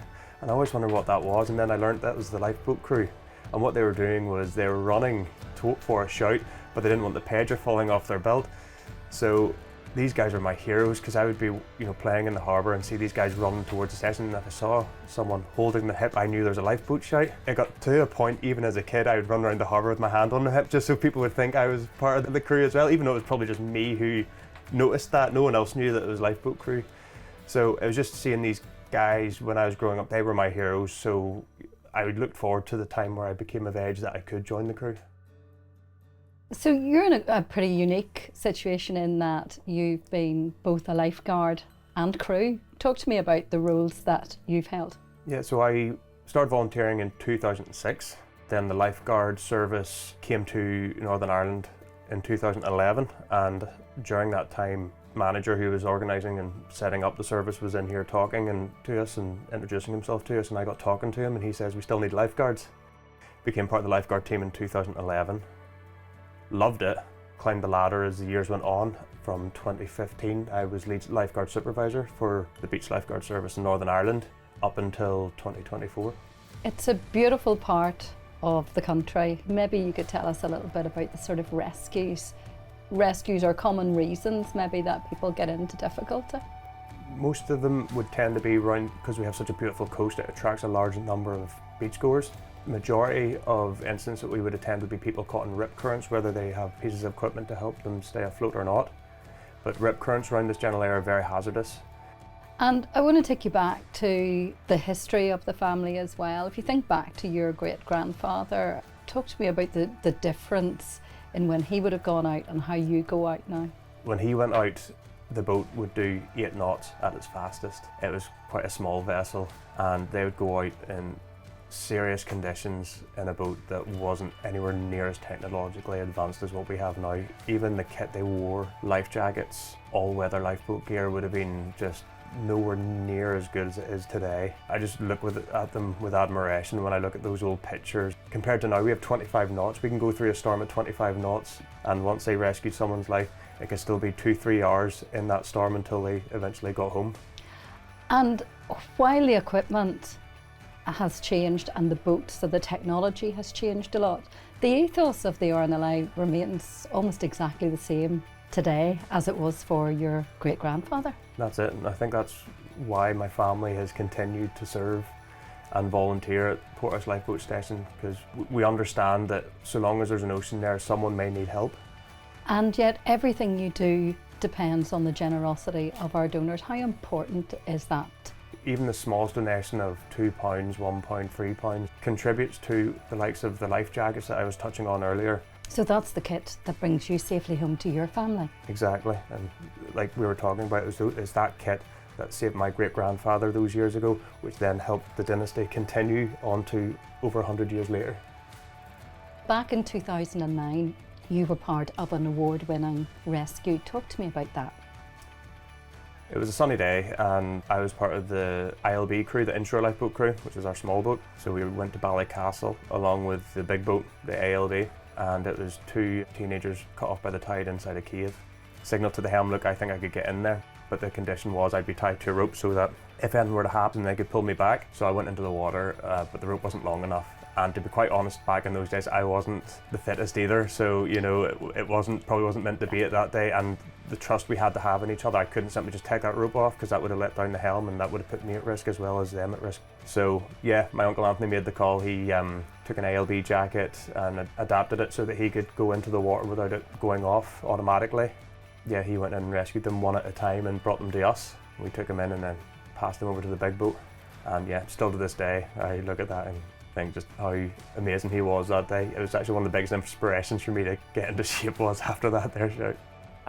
and I always wondered what that was, and then I learned that was the lifeboat crew, and what they were doing was they were running for a shout, but they didn't want the pager falling off their belt. So these guys are my heroes, because I would be playing in the harbour and see these guys running towards the station, and if I saw someone holding the hip, I knew there was a lifeboat shout. It got to a point, even as a kid, I would run around the harbour with my hand on the hip just so people would think I was part of the crew as well, even though it was probably just me who noticed that. No one else knew that it was lifeboat crew. So it was just seeing these guys when I was growing up, they were my heroes, so I would look forward to the time where I became of age that I could join the crew. So you're in a pretty unique situation in that you've been both a lifeguard and crew. Talk to me about the roles that you've held. Yeah, so I started volunteering in 2006. Then the lifeguard service came to Northern Ireland in 2011, and during that time, manager who was organising and setting up the service was in here talking to us and introducing himself to us, and I got talking to him, and he says we still need lifeguards. Became part of the lifeguard team in 2011. Loved it, climbed the ladder as the years went on. From 2015 I was lead lifeguard supervisor for the beach lifeguard service in Northern Ireland up until 2024. It's a beautiful part of the country. Maybe you could tell us a little bit about the sort of rescues or common reasons maybe that people get into difficulty. Most of them would tend to be around, because we have such a beautiful coast, it attracts a large number of beachgoers. Majority of incidents that we would attend would be people caught in rip currents, whether they have pieces of equipment to help them stay afloat or not. But rip currents around this general area are very hazardous. And I want to take you back to the history of the family as well. If you think back to your great-grandfather, talk to me about the difference in when he would have gone out and how you go out now. When he went out, the boat would do 8 knots at its fastest. It was quite a small vessel, and they would go out in serious conditions in a boat that wasn't anywhere near as technologically advanced as what we have now. Even the kit they wore, life jackets, all-weather lifeboat gear, would have been just nowhere near as good as it is today. I just look at them with admiration when I look at those old pictures. Compared to now, we have 25 knots. We can go through a storm at 25 knots, and once they rescued someone's life, it can still be 2-3 hours in that storm until they eventually got home. And while the equipment has changed and the boat, so the technology has changed a lot, the ethos of the RNLI remains almost exactly the same today as it was for your great-grandfather. That's it, and I think that's why my family has continued to serve and volunteer at Porthouse Lifeboat Station, because we understand that so long as there's an ocean there, someone may need help. And yet everything you do depends on the generosity of our donors. How important is that? Even the smallest donation of £2, £1, £3 contributes to the likes of the life jackets that I was touching on earlier. So that's the kit that brings you safely home to your family? Exactly, and like we were talking about, it's that kit that saved my great-grandfather those years ago, which then helped the dynasty continue on to over 100 years later. Back in 2009, you were part of an award-winning rescue. Talk to me about that. It was a sunny day, and I was part of the ILB crew, the inshore lifeboat crew, which is our small boat. So we went to Ballycastle along with the big boat, the ALB, and it was 2 teenagers cut off by the tide inside a cave. Signalled to the helm, look, I think I could get in there, but the condition was I'd be tied to a rope so that if anything were to happen, they could pull me back. So I went into the water, but the rope wasn't long enough. And to be quite honest, back in those days, I wasn't the fittest either. So, you know, it probably wasn't meant to be it that day. And the trust we had to have in each other, I couldn't simply just take that rope off, because that would have let down the helm and that would have put me at risk as well as them at risk. So yeah, my Uncle Anthony made the call. He took an ALB jacket and adapted it so that he could go into the water without it going off automatically. Yeah, he went in and rescued them one at a time and brought them to us. We took them in and then passed them over to the big boat. And yeah, still to this day, I look at that and think just how amazing he was that day. It was actually one of the biggest inspirations for me to get into shape was after that there. So.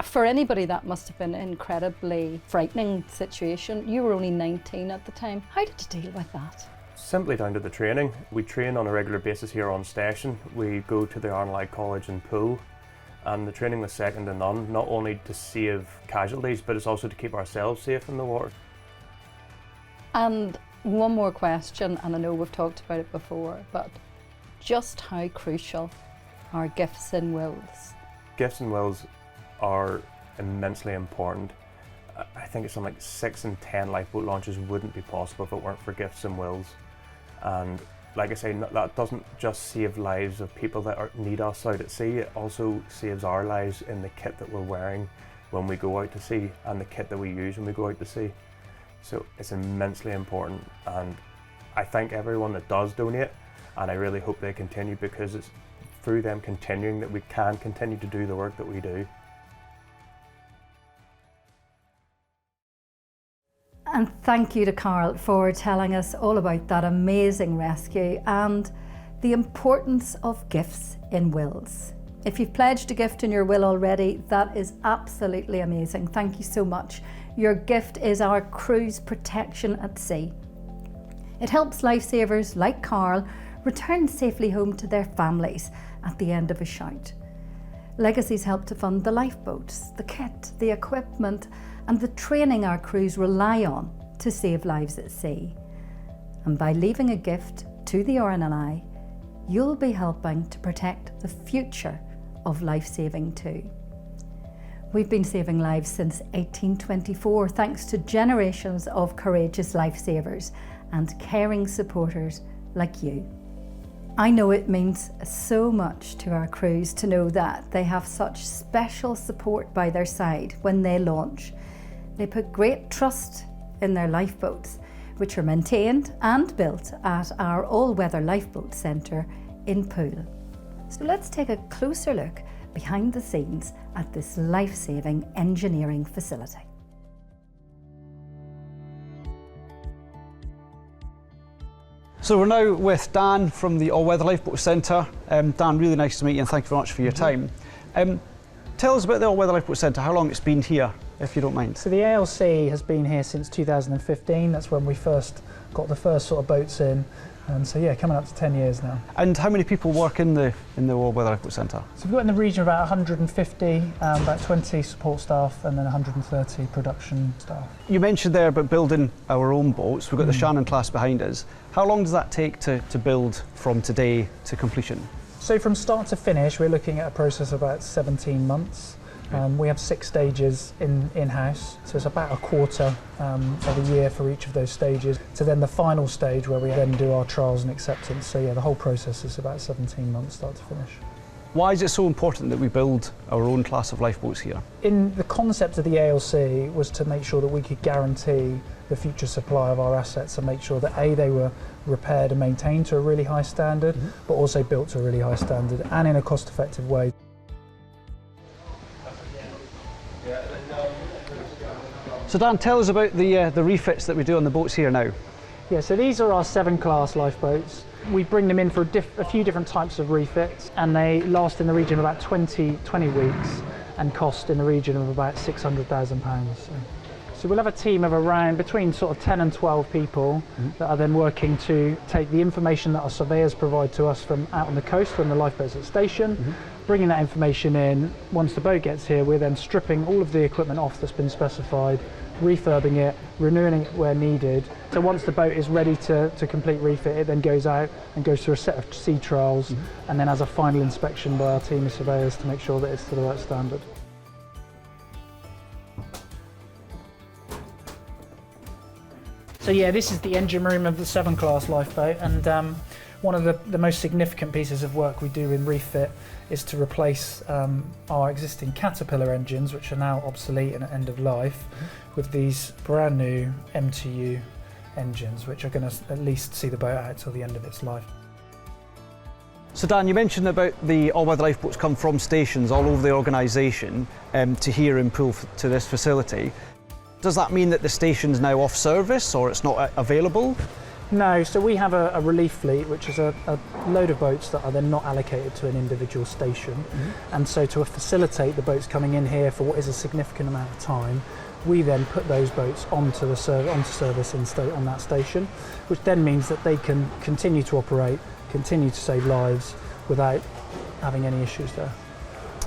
For anybody, that must have been an incredibly frightening situation. You were only 19 at the time. How did you deal with that? Simply down to the training. We train on a regular basis here on station. We go to the RNLI college in Poole, and the training was second to none, not only to save casualties, but it's also to keep ourselves safe in the water. And one more question, and I know we've talked about it before, but just how crucial are gifts and wills? Gifts and wills are immensely important. I think it's something like 6 in 10 lifeboat launches wouldn't be possible if it weren't for gifts and wills. And like I say, that doesn't just save lives of people that need us out at sea, it also saves our lives in the kit that we're wearing when we go out to sea and the kit that we use when we go out to sea. So it's immensely important, and I thank everyone that does donate, and I really hope they continue, because it's through them continuing that we can continue to do the work that we do. And thank you to Karl for telling us all about that amazing rescue and the importance of gifts in wills. If you've pledged a gift in your will already, that is absolutely amazing. Thank you so much. Your gift is our crew's protection at sea. It helps lifesavers like Karl return safely home to their families at the end of a shout. Legacies help to fund the lifeboats, the kit, the equipment, and the training our crews rely on to save lives at sea. And by leaving a gift to the RNLI, you'll be helping to protect the future of lifesaving too. We've been saving lives since 1824 thanks to generations of courageous lifesavers and caring supporters like you. I know it means so much to our crews to know that they have such special support by their side when they launch. They put great trust in their lifeboats, which are maintained and built at our all-weather lifeboat centre in Poole. So let's take a closer look behind the scenes at this life-saving engineering facility. So we're now with Dan from the All-Weather Lifeboat Centre. Dan, really nice to meet you and thank you very much for your time. Tell us about the All-Weather Lifeboat Centre, how long it's been here, if you don't mind. So the ALC has been here since 2015, that's when we first got the first sort of boats in. And so yeah, coming up to 10 years now. And how many people work in the All-Weather Lifeboat Centre? So we've got in the region of about 150, about 20 support staff and then 130 production staff. You mentioned there about building our own boats. We've got the Shannon class behind us. How long does that take to build from today to completion? So from start to finish, we're looking at a process of about 17 months. We have 6 stages in-house, so it's about a quarter of a year for each of those stages, to then the final stage where we then do our trials and acceptance. So yeah, the whole process is about 17 months start to finish. Why is it so important that we build our own class of lifeboats here? In the concept of the ALC was to make sure that we could guarantee the future supply of our assets and make sure that A, they were repaired and maintained to a really high standard, but also built to a really high standard and in a cost-effective way. So Dan, tell us about the refits that we do on the boats here now. Yeah, so these are our 7-class lifeboats. We bring them in for a few different types of refits, and they last in the region of about 20 weeks and cost in the region of about £600,000. So we'll have a team of around between sort of 10 and 12 people that are then working to take the information that our surveyors provide to us from out on the coast when the lifeboat's at station, bringing that information in. Once the boat gets here, we're then stripping all of the equipment off that's been specified, refurbing it, renewing it where needed. So once the boat is ready to complete refit, it then goes out and goes through a set of sea trials and then has a final inspection by our team of surveyors to make sure that it's to the right standard. So yeah, this is the engine room of the 7-class lifeboat, and one of the most significant pieces of work we do in refit is to replace our existing Caterpillar engines, which are now obsolete and at end of life, with these brand new MTU engines, which are going to at least see the boat out till the end of its life. So Dan, you mentioned about the all-weather lifeboats come from stations all over the organisation to here in Poole to this facility. Does that mean that the station's now off service or it's not available? No, so we have a relief fleet, which is a load of boats that are then not allocated to an individual station. And so to facilitate the boats coming in here for what is a significant amount of time, we then put those boats onto service on that station, which then means that they can continue to operate, continue to save lives without having any issues there.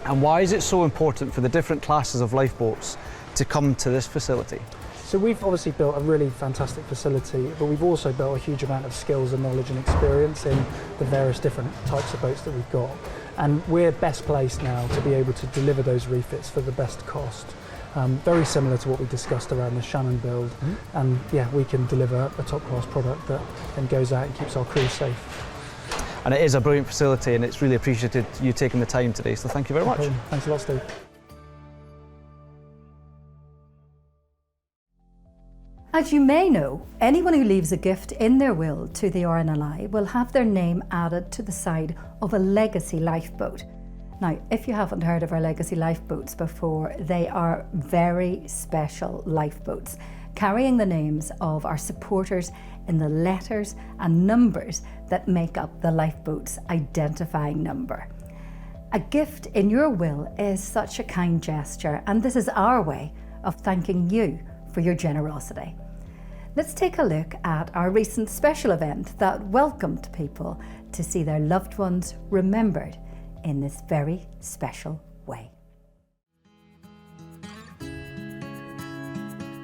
And why is it so important for the different classes of lifeboats to come to this facility? So we've obviously built a really fantastic facility, but we've also built a huge amount of skills and knowledge and experience in the various different types of boats that we've got. And we're best placed now to be able to deliver those refits for the best cost. Very similar to what we discussed around the Shannon build. And yeah, we can deliver a top class product that then goes out and keeps our crew safe. And it is a brilliant facility, and it's really appreciated you taking the time today, so thank you very much. Thanks a lot, Steve. As you may know, anyone who leaves a gift in their will to the RNLI will have their name added to the side of a legacy lifeboat. Now, if you haven't heard of our legacy lifeboats before, they are very special lifeboats, carrying the names of our supporters in the letters and numbers that make up the lifeboat's identifying number. A gift in your will is such a kind gesture, and this is our way of thanking you for your generosity. Let's take a look at our recent special event that welcomed people to see their loved ones remembered in this very special way.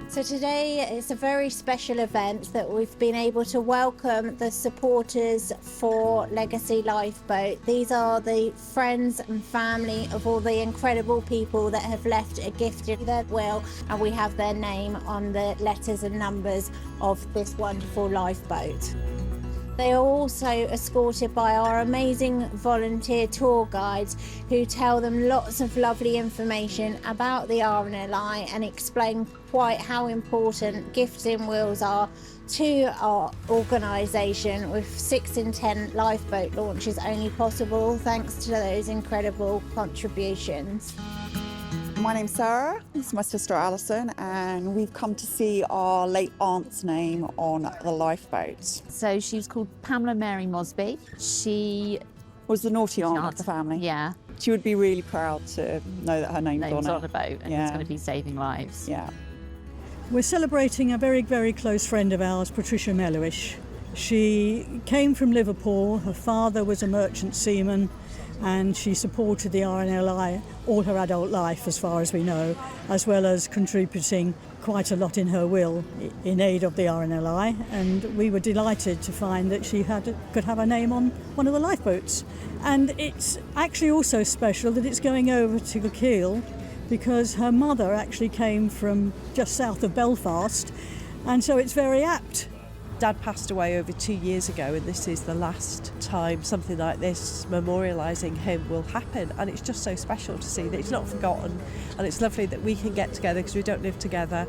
So today is a very special event that we've been able to welcome the supporters for Legacy Lifeboat. These are the friends and family of all the incredible people that have left a gift in their will, and we have their name on the letters and numbers of this wonderful lifeboat. They are also escorted by our amazing volunteer tour guides who tell them lots of lovely information about the RNLI and explain quite how important Gifts in Wheels are to our organisation, with 6 in 10 lifeboat launches only possible thanks to those incredible contributions. My name's Sarah, this is my sister Alison, and we've come to see our late aunt's name on the lifeboat. So she was called Pamela Mary Mosby. She was the naughty aunt of the family. Yeah. She would be really proud to know that her name's on the boat and it's going to be saving lives. Yeah. We're celebrating a very, very close friend of ours, Patricia Mellowish. She came from Liverpool. Her father was a merchant seaman, and she supported the RNLI all her adult life, as far as we know, as well as contributing quite a lot in her will in aid of the RNLI. And we were delighted to find that she could have her name on one of the lifeboats. And it's actually also special that it's going over to Kilkeel, because her mother actually came from just south of Belfast, and so it's very apt. Dad passed away over 2 years ago, and this is the last time something like this, memorialising him, will happen. And it's just so special to see that it's not forgotten, and it's lovely that we can get together, because we don't live together,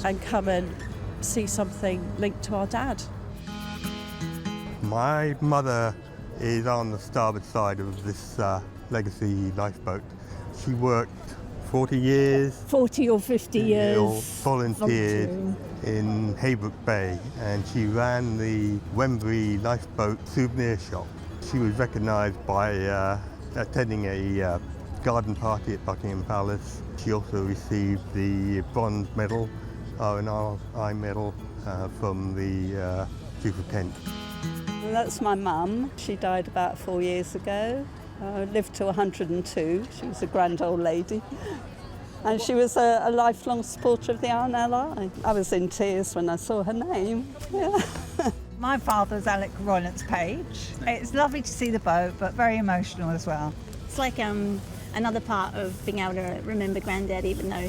and come and see something linked to our dad. My mother is on the starboard side of this legacy lifeboat. She worked 40 years. 40 or 50 years. Volunteered in Haybrook Bay, and she ran the Wembury Lifeboat souvenir shop. She was recognised by attending a garden party at Buckingham Palace. She also received the bronze medal, RNLI medal, from the Duke of Kent. That's my mum. She died about 4 years ago. Lived to 102. She was a grand old lady. And she was a lifelong supporter of the RNLI. I was in tears when I saw her name. Yeah. My father's Alec Roylance Page. It's lovely to see the boat, but very emotional as well. It's like another part of being able to remember Grandad, even though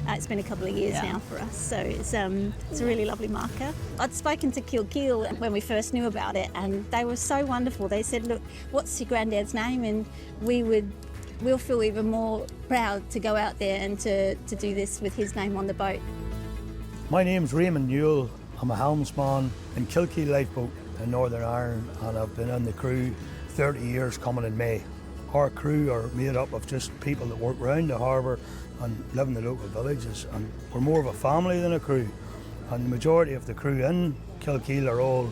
it's been a couple of years now for us. So it's a really lovely marker. I'd spoken to Kilkeel when we first knew about it, and they were so wonderful. They said, look, what's your granddad's name? And we'll feel even more proud to go out there and to do this with his name on the boat. My name's Raymond Newell. I'm a helmsman in Kilkeel Lifeboat in Northern Ireland, and I've been on the crew 30 years coming in May. Our crew are made up of just people that work around the harbour and live in the local villages, and we're more of a family than a crew. And the majority of the crew in Kilkeel are all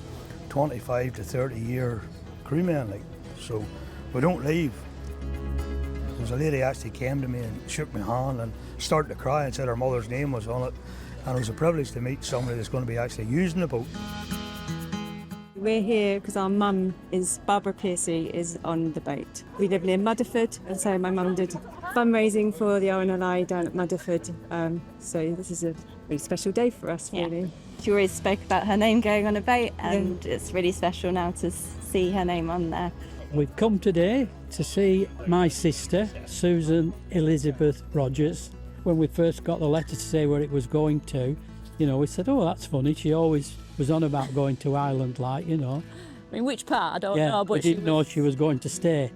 25 to 30 year crewmen, so we don't leave. There was a lady actually came to me and shook my hand and started to cry and said her mother's name was on it, and it was a privilege to meet somebody that's going to be actually using the boat. We're here because our mum Barbara Piercy is on the boat. We live near Mudderford, and so my mum did fundraising for the RNLI down at Mudderford. So this is a really special day for us, really. She always spoke about her name going on a boat, and it's really special now to see her name on there. We've come today to see my sister, Susan Elizabeth Rogers. When we first got the letter to say where it was going to, we said, oh, that's funny. She always was on about going to Ireland, I mean, which part? I don't know. But we didn't know she was going to stay.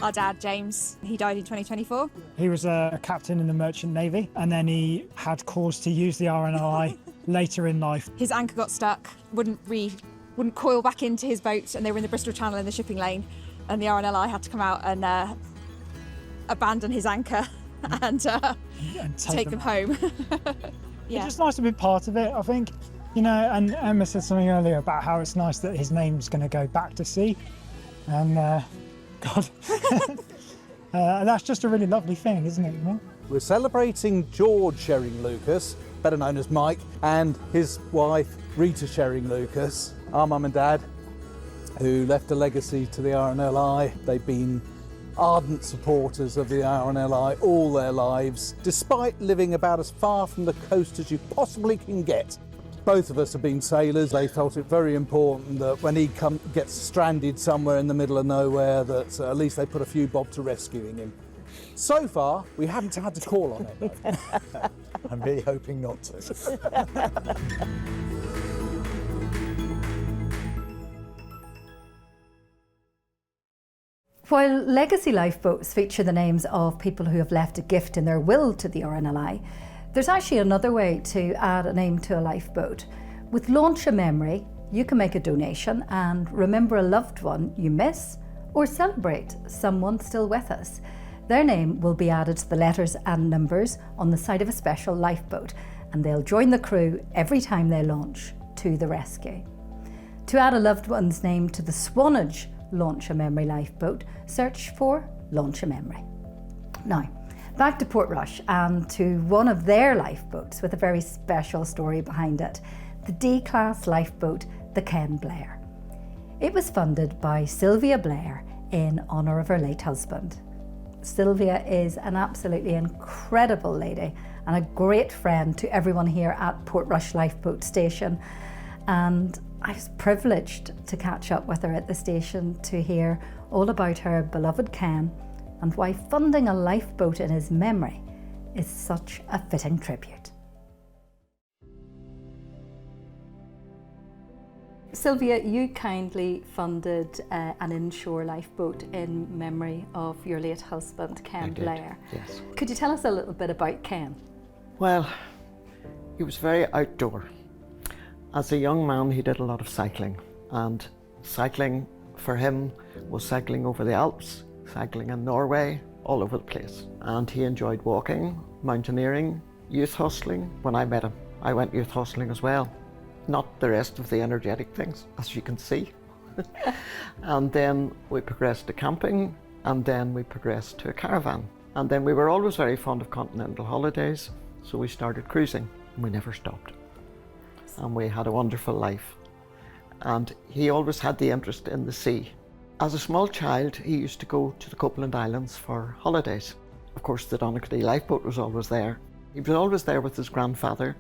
Our dad, James, he died in 2024. He was a captain in the Merchant Navy, and then he had cause to use the RNLI later in life. His anchor got stuck, wouldn't coil back into his boat, and they were in the Bristol Channel in the shipping lane, and the RNLI had to come out and abandon his anchor and take them home. It's just nice to be part of it, I think. And Emma said something earlier about how it's nice that his name's going to go back to sea. And God, that's just a really lovely thing, isn't it? We're celebrating George Shering-Lucas, better known as Mike, and his wife Rita Shering-Lucas, our mum and dad, who left a legacy to the RNLI. They've been ardent supporters of the RNLI all their lives, despite living about as far from the coast as you possibly can get. Both of us have been sailors. They felt it very important that when he gets stranded somewhere in the middle of nowhere, that at least they put a few bob to rescuing him. So far, we haven't had to call on it, though. I'm really hoping not to. While legacy lifeboats feature the names of people who have left a gift in their will to the RNLI, there's actually another way to add a name to a lifeboat. With Launch a Memory, you can make a donation and remember a loved one you miss or celebrate someone still with us. Their name will be added to the letters and numbers on the side of a special lifeboat, and they'll join the crew every time they launch to the rescue. To add a loved one's name to the Swanage Launch a Memory lifeboat, search for Launch a Memory. Now, back to Portrush and to one of their lifeboats with a very special story behind it, the D-class lifeboat, the Ken Blair. It was funded by Sylvia Blair in honour of her late husband. Sylvia is an absolutely incredible lady and a great friend to everyone here at Portrush Lifeboat Station, and I was privileged to catch up with her at the station to hear all about her beloved Ken and why funding a lifeboat in his memory is such a fitting tribute. Sylvia, you kindly funded an inshore lifeboat in memory of your late husband, Ken Blair. Yes. Could you tell us a little bit about Ken? Well, he was very outdoor. As a young man, he did a lot of cycling, and cycling for him was cycling over the Alps, cycling in Norway, all over the place. And he enjoyed walking, mountaineering, youth hustling. When I met him, I went youth hustling as well. Not the rest of the energetic things, as you can see. And then we progressed to camping, and then we progressed to a caravan. And then we were always very fond of continental holidays, so we started cruising, and we never stopped. And we had a wonderful life. And he always had the interest in the sea. As a small child, he used to go to the Copeland Islands for holidays. Of course, the Donaghadee lifeboat was always there. He was always there with his grandfather,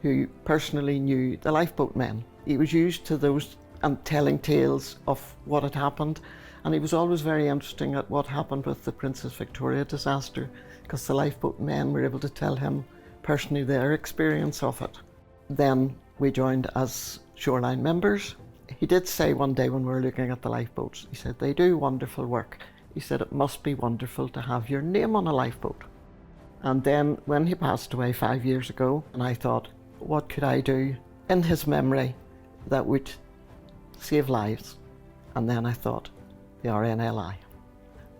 who personally knew the lifeboat men. He was used to those and telling tales of what had happened, and he was always very interesting at what happened with the Princess Victoria disaster, because the lifeboat men were able to tell him personally their experience of it. Then we joined as shoreline members. He did say one day when we were looking at the lifeboats, he said, "They do wonderful work." He said, "It must be wonderful to have your name on a lifeboat." And then when he passed away 5 years ago, and I thought, what could I do in his memory that would save lives? And then I thought, the RNLI.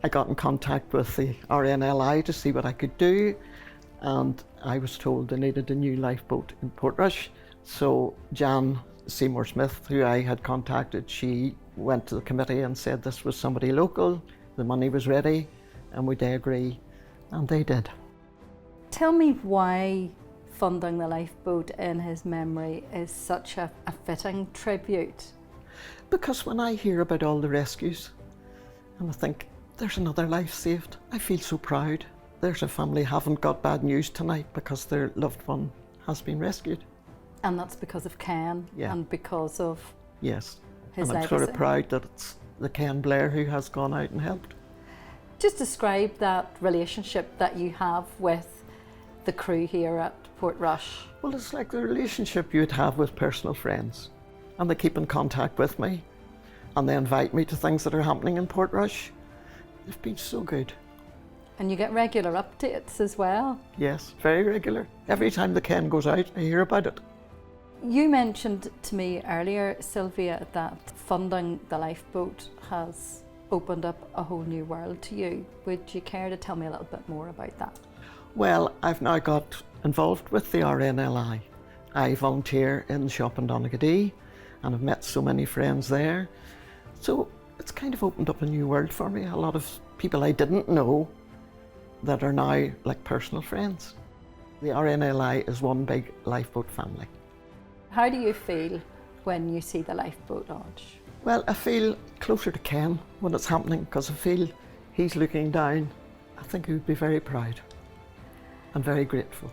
I got in contact with the RNLI to see what I could do, and I was told they needed a new lifeboat in Portrush. So Jan Seymour Smith, who I had contacted, she went to the committee and said this was somebody local, the money was ready, and would they agree? And they did. Tell me why funding the lifeboat in his memory is such a fitting tribute. Because when I hear about all the rescues, and I think, there's another life saved, I feel so proud. There's a family haven't got bad news tonight because their loved one has been rescued. And that's because of Ken, Yeah. and because of Yes, his and I'm legacy. sort of proud that it's the Ken Blair who has gone out and helped. Just describe that relationship that you have with the crew here at Portrush. Well, it's like the relationship you'd have with personal friends. And they keep in contact with me, and they invite me to things that are happening in Portrush. They've been so good. And you get regular updates as well. Yes, very regular. Every time the Ken goes out, I hear about it. You mentioned to me earlier, Sylvia, that funding the lifeboat has opened up a whole new world to you. Would you care to tell me a little bit more about that? Well, I've now got involved with the RNLI. I volunteer in the shop in Donaghadee, and I've met so many friends there. So it's kind of opened up a new world for me. A lot of people I didn't know that are now like personal friends. The RNLI is one big lifeboat family. How do you feel when you see the lifeboat launch? Well, I feel closer to Ken when it's happening, because I feel he's looking down. I think he would be very proud and very grateful.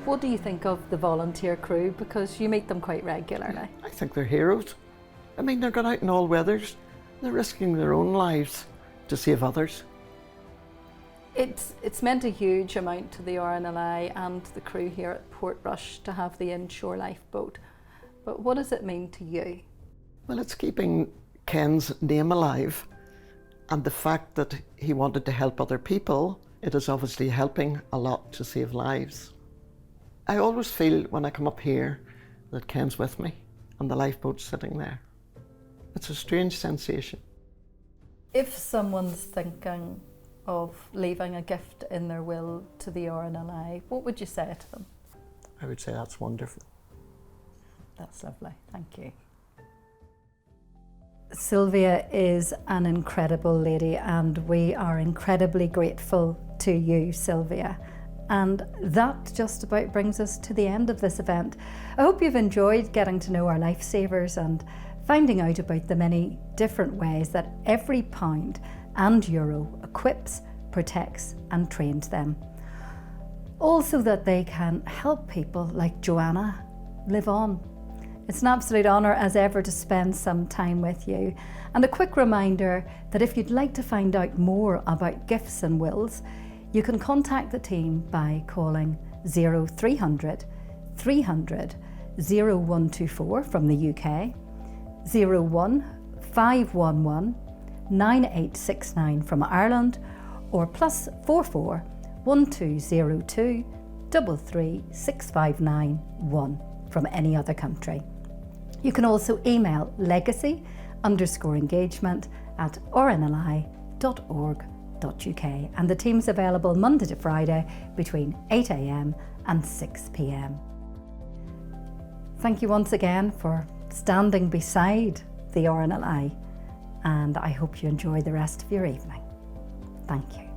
What do you think of the volunteer crew? Because you meet them quite regularly. I think they're heroes. I mean, they're going out in all weathers. They're risking their own lives to save others. It's meant a huge amount to the RNLI and the crew here at Portrush to have the inshore lifeboat. But what does it mean to you? Well, it's keeping Ken's name alive, and the fact that he wanted to help other people, it is obviously helping a lot to save lives. I always feel when I come up here that Ken's with me and the lifeboat's sitting there. It's a strange sensation. If someone's thinking of leaving a gift in their will to the RNLI, what would you say to them? I would say that's wonderful. That's lovely, thank you. Sylvia is an incredible lady and we are incredibly grateful to you, Sylvia. And that just about brings us to the end of this event. I hope you've enjoyed getting to know our lifesavers and finding out about the many different ways that every pound and euro equips, protects and trains them. Also that they can help people like Joanna live on. It's an absolute honour as ever to spend some time with you. And a quick reminder that if you'd like to find out more about gifts and wills, you can contact the team by calling 0300 300 0124 from the UK, 01 511 9869 from Ireland, or +44 1202 33 6591 from any other country. You can also email legacy_engagement@rnli.org.uk, and the team's available Monday to Friday between 8 AM and 6 PM. Thank you once again for standing beside the RNLI, and I hope you enjoy the rest of your evening. Thank you.